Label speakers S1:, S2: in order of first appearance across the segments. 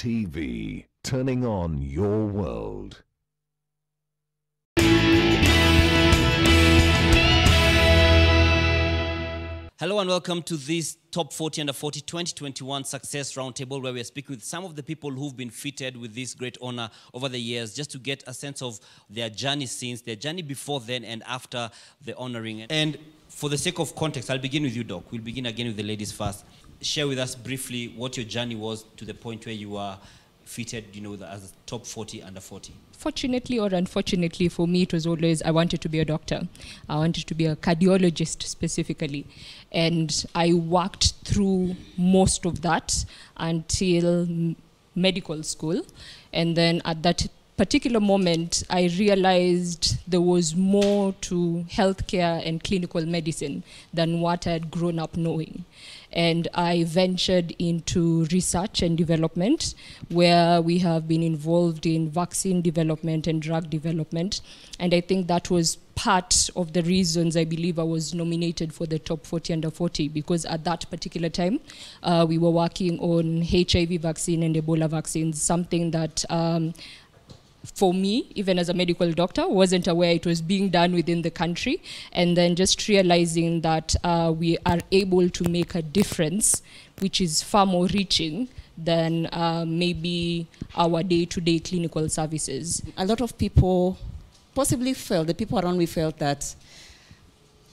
S1: TV, turning on your world.
S2: Hello and welcome to this Top 40 Under 40 2021 Success Roundtable, where we are speaking with some of the people who've been fitted with this great honor over the years, just to get a sense of their journey since, their journey before then and after the honoring. And for the sake of context, I'll begin with you, Doc. We'll begin again with the ladies first. Share with us briefly what your journey was to the point where you are fitted, as Top 40 Under 40.
S3: Fortunately or unfortunately for me, it was always I wanted to be a doctor. I wanted to be a cardiologist specifically. And I worked through most of that until medical school. And then at that particular moment, I realized there was more to healthcare and clinical medicine than what I had grown up knowing. And I ventured into research and development, where we have been involved in vaccine development and drug development. And I think that was part of the reasons I believe I was nominated for the Top 40 Under 40, because at that particular time, we were working on HIV vaccine and Ebola vaccines, something that for me, even as a medical doctor, wasn't aware it was being done within the country. And then just realizing that we are able to make a difference, which is far more reaching than maybe our day-to-day clinical services.
S4: A lot of people possibly felt, the people around me felt that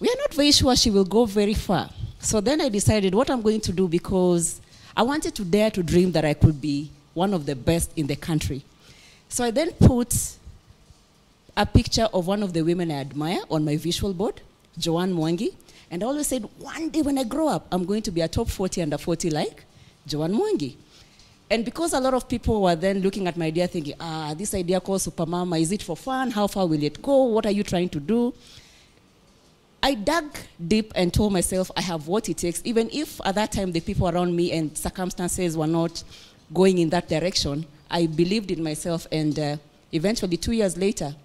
S4: we are not very sure she will go very far. So then I decided what I'm going to do, because I wanted to dare to dream that I could be one of the best in the country. So I then put a picture of one of the women I admire on my visual board, Joanne Mwangi. And I always said, one day when I grow up, I'm going to be a Top 40 Under 40 like Joanne Mwangi. And because a lot of people were then looking at my idea thinking, this idea called Supermama, is it for fun? How far will it go? What are you trying to do? I dug deep and told myself I have what it takes, even if at that time the people around me and circumstances were not going in that direction. I believed in myself, and eventually 2 years later,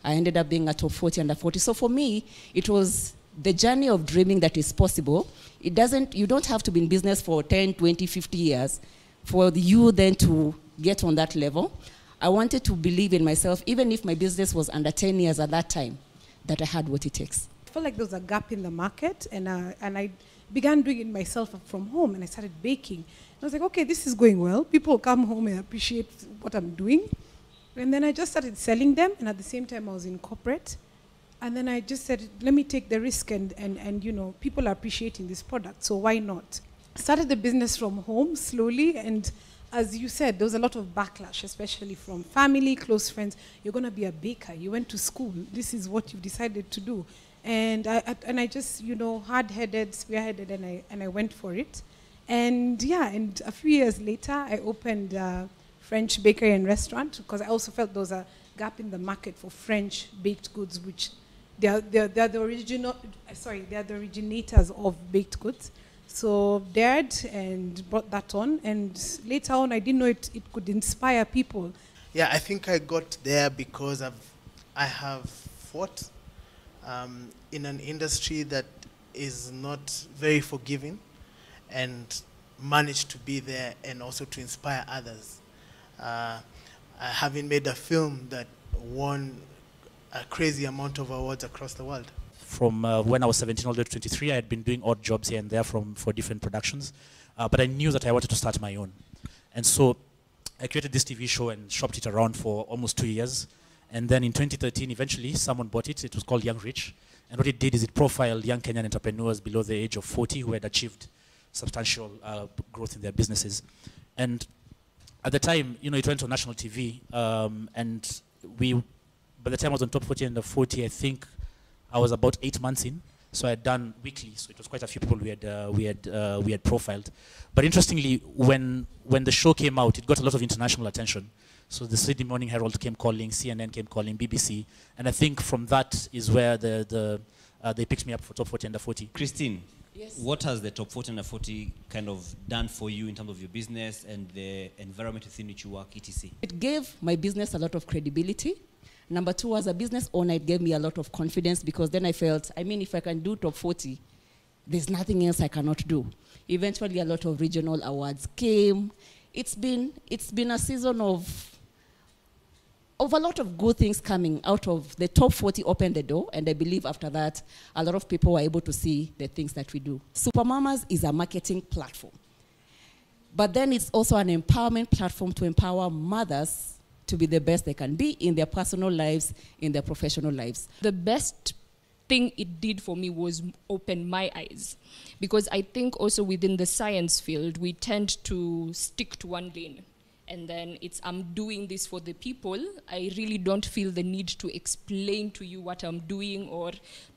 S4: I ended up being a Top 40 Under 40. So for me, it was the journey of dreaming that is possible. You don't have to be in business for 10, 20, 50 years for you then to get on that level. I wanted to believe in myself, even if my business was under 10 years at that time, that I had what it takes.
S5: I felt like there was a gap in the market, and I began doing it myself from home, and I started baking. I was like, okay, this is going well. People come home and appreciate what I'm doing. And then I just started selling them, and at the same time I was in corporate. And then I just said, let me take the risk, and people are appreciating this product, so why not? Started the business from home slowly, and as you said, there was a lot of backlash, especially from family, close friends. You're going to be a baker. You went to school. This is what you've decided to do. And I just, hard-headed, spearheaded, and I went for it. And and a few years later, I opened a French bakery and restaurant, because I also felt there was a gap in the market for French baked goods, which they are the originators of baked goods. So dared and brought that on, and later on, I didn't know it could inspire people.
S6: Yeah, I think I got there because I have fought in an industry that is not very forgiving, and managed to be there and also to inspire others. Having made a film that won a crazy amount of awards across the world.
S7: From when I was 17 all the way to 23, I had been doing odd jobs here and there for different productions. But I knew that I wanted to start my own. And so I created this TV show and shopped it around for almost 2 years. And then in 2013, eventually, someone bought it. It was called Young Rich. And what it did is it profiled young Kenyan entrepreneurs below the age of 40 who had achieved substantial growth in their businesses. And at the time, it went on national TV, and by the time I was on Top 40 Under 40, I think I was about 8 months in. So I had done weekly, so it was quite a few people we had profiled. But interestingly, when the show came out, it got a lot of international attention. So the Sydney Morning Herald came calling, CNN came calling, BBC, and I think from that is where they picked me up for Top 40 Under 40.
S2: Christine.
S4: Yes.
S2: What has the Top 40 Under 40 kind of done for you in terms of your business and the environment within which you work, etc.?
S4: It gave my business a lot of credibility. Number two, as a business owner, it gave me a lot of confidence, because then I felt, if I can do Top 40, there's nothing else I cannot do. Eventually, a lot of regional awards came. it's been a season of a lot of good things coming out of the top 40 opened the door, and I believe after that, a lot of people were able to see the things that we do. Supermamas is a marketing platform, but then it's also an empowerment platform to empower mothers to be the best they can be in their personal lives, in their professional lives.
S3: The best thing it did for me was open my eyes, because I think also within the science field, we tend to stick to one lane. And then it's, I'm doing this for the people. I really don't feel the need to explain to you what I'm doing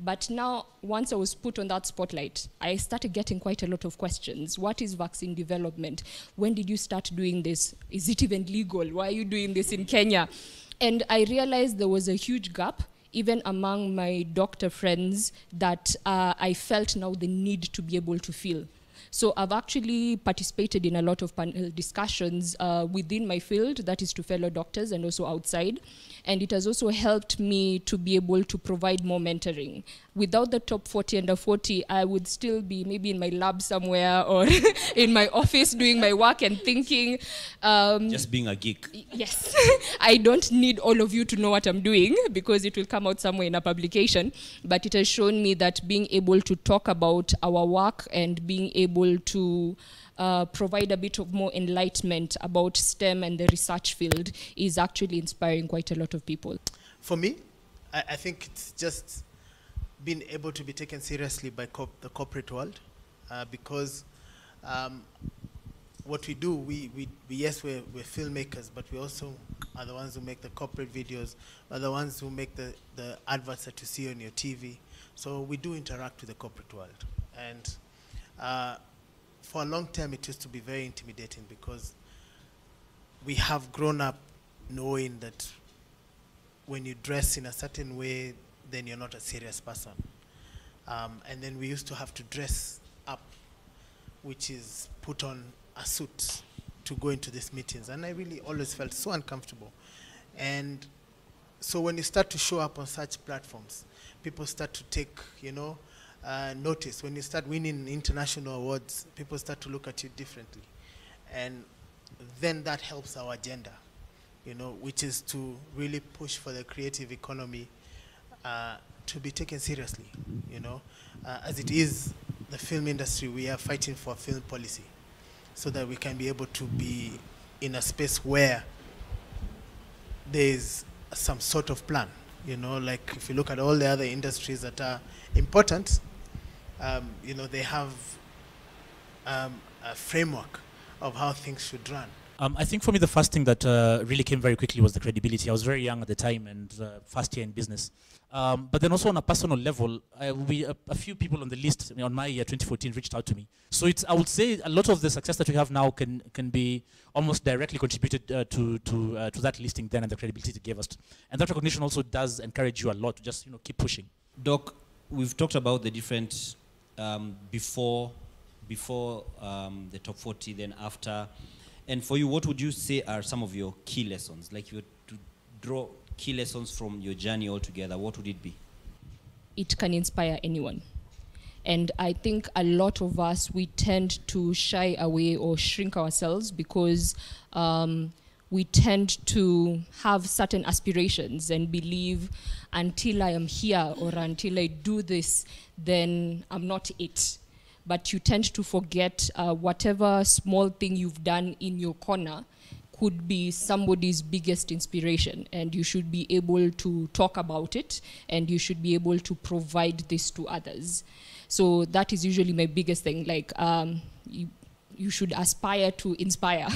S3: but now, once I was put on that spotlight, I started getting quite a lot of questions. What is vaccine development? When did you start doing this? Is it even legal? Why are you doing this in Kenya? And I realized there was a huge gap, even among my doctor friends, that I felt now the need to be able to feel. So I've actually participated in a lot of panel discussions within my field, that is to fellow doctors and also outside. And it has also helped me to be able to provide more mentoring. Without the top 40 under 40, I would still be maybe in my lab somewhere or in my office doing my work and thinking.
S2: Just being a geek.
S3: Yes. I don't need all of you to know what I'm doing because it will come out somewhere in a publication. But it has shown me that being able to talk about our work and being able to provide a bit of more enlightenment about STEM and the research field is actually inspiring quite a lot of people.
S6: For me, I think it's just being able to be taken seriously by the corporate world, because what we do, yes, we're filmmakers, but we also are the ones who make the corporate videos, are the ones who make the adverts that you see on your TV. So we do interact with the corporate world. And for a long time, it used to be very intimidating because we have grown up knowing that when you dress in a certain way, then you're not a serious person. And then we used to have to dress up, which is put on a suit to go into these meetings. And I really always felt so uncomfortable. And so when you start to show up on such platforms, people start to take, notice. When you start winning international awards, people start to look at you differently. And then that helps our agenda, which is to really push for the creative economy to be taken seriously, As it is, the film industry, we are fighting for film policy so that we can be able to be in a space where there's some sort of plan, like if you look at all the other industries that are important, they have a framework of how things should run.
S7: I think for me, the first thing that really came very quickly was the credibility. I was very young at the time and first year in business. But then also on a personal level, a few people on the list on my year 2014 reached out to me. So I would say a lot of the success that we have now can be almost directly contributed to that listing then and the credibility it gave us. And that recognition also does encourage you a lot to just keep pushing.
S2: Doc, we've talked about the different before the top 40, then after. And for you, what would you say are some of your key lessons? Like if you were to draw key lessons from your journey altogether, what would it be?
S3: It can inspire anyone. And I think a lot of us, we tend to shy away or shrink ourselves because we tend to have certain aspirations and believe until I am here or until I do this, then I'm not it. But you tend to forget whatever small thing you've done in your corner could be somebody's biggest inspiration, and you should be able to talk about it, and you should be able to provide this to others. So that is usually my biggest thing, like you should aspire to inspire.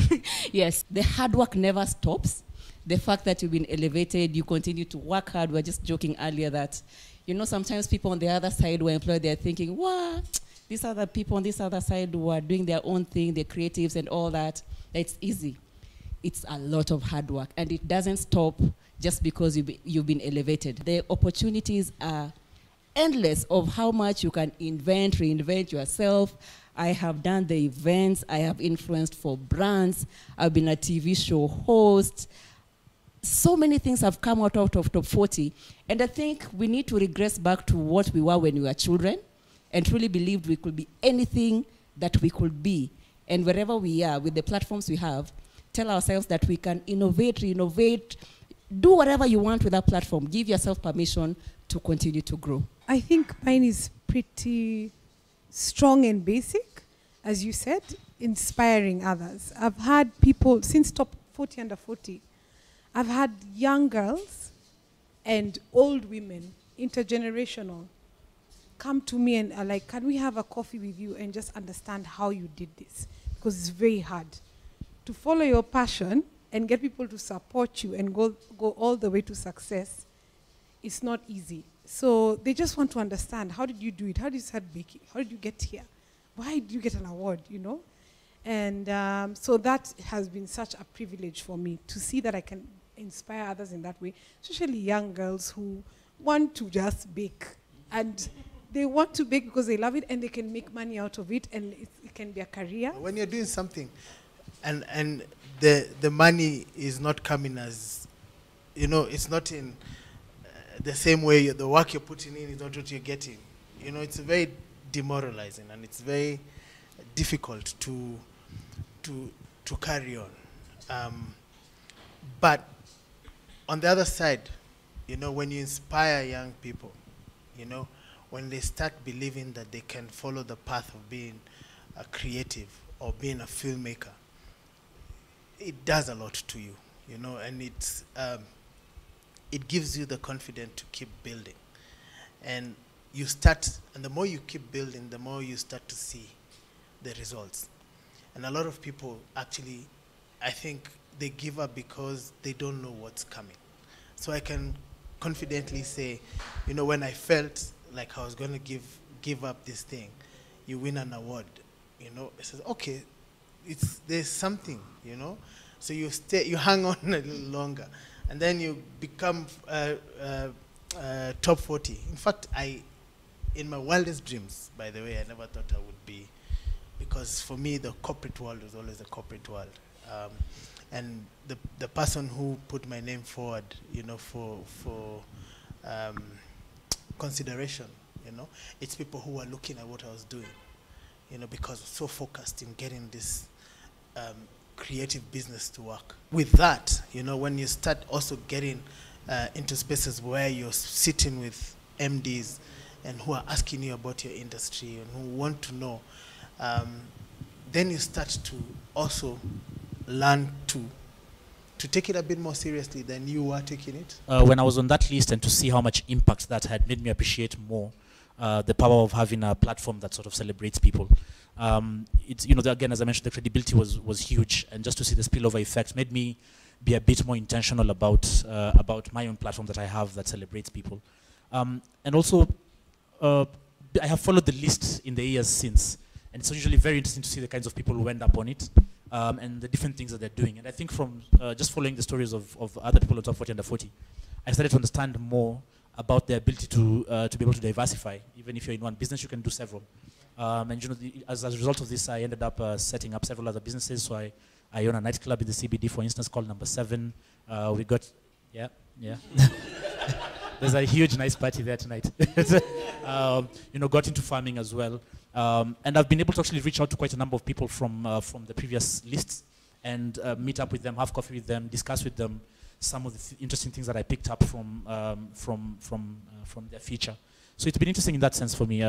S3: Yes.
S4: The hard work never stops. The fact that you've been elevated, you continue to work hard. We were just joking earlier that, sometimes people on the other side were employed, they're thinking, wow, these other people on this other side who are doing their own thing, they're creatives and all that. It's easy. It's a lot of hard work, and it doesn't stop just because you've been elevated. The opportunities are endless of how much you can reinvent yourself. I have done the events, I have influenced for brands, I've been a TV show host. So many things have come out of top 40, and I think we need to regress back to what we were when we were children and truly believed we could be anything that we could be. And wherever we are, with the platforms we have, tell ourselves that we can innovate, renovate, do whatever you want with that platform. Give yourself permission to continue to grow.
S5: I think mine is pretty strong and basic, as you said, inspiring others. I've had people, since Top 40 Under 40, I've had young girls and old women, intergenerational, come to me and are like, can we have a coffee with you and just understand how you did this? Because it's very hard to follow your passion and get people to support you and go all the way to success. It's not easy. So they just want to understand, how did you do it? How did you start baking? How did you get here? Why did you get an award, you know? And so that has been such a privilege for me to see that I can inspire others in that way, especially young girls who want to just bake. And they want to bake because they love it and they can make money out of it, and it can be a career.
S6: When you're doing something and the money is not coming as, you know, it's not in the same way, the work you're putting in is not what you're getting. You know, it's very demoralizing and it's very difficult to carry on. But on the other side, you know, when you inspire young people, you know, when they start believing that they can follow the path of being a creative or being a filmmaker, it does a lot to you, you know, and it gives you the confidence to keep building. And you start, and the more you keep building, the more you start to see the results. And a lot of people actually, I think they give up because they don't know what's coming. So I can confidently say, you know, when I felt like I was going to give up this thing, you win an award, you know, it says, okay, there's something, you know. So you hang on a little longer, and then you become top 40. In fact, in my wildest dreams, by the way, I never thought I would be, because for me, the corporate world was always the corporate world. And the person who put my name forward, you know, for consideration, you know, it's people who are looking at what I was doing, you know, because I was so focused in getting this creative business to work. With that, you know, when you start also getting into spaces where you're sitting with MDs and who are asking you about your industry and who want to know, then you start to also learn to take it a bit more seriously than you were taking it.
S7: When I was on that list, and to see how much impact that had, made me appreciate more the power of having a platform that sort of celebrates people. It's, you know, again, as I mentioned, the credibility was huge, and just to see the spillover effect made me be a bit more intentional about my own platform that I have that celebrates people. And also, I have followed the list in the years since, and it's usually very interesting to see the kinds of people who end up on it, and the different things that they're doing. And I think from just following the stories of other people on Top 40 Under 40, I started to understand more about their ability to be able to diversify. Even if you're in one business, you can do several. And you know, as a result of this, I ended up setting up several other businesses. So I own a nightclub in the CBD, for instance, called Number 7. We got, yeah. There's a huge, nice party there tonight. You know, got into farming as well. And I've been able to actually reach out to quite a number of people from the previous lists and meet up with them, have coffee with them, discuss with them some of the interesting things that I picked up from their feature. So it's been interesting in that sense for me,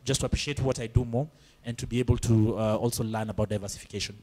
S7: just to appreciate what I do more and to be able to also learn about diversification.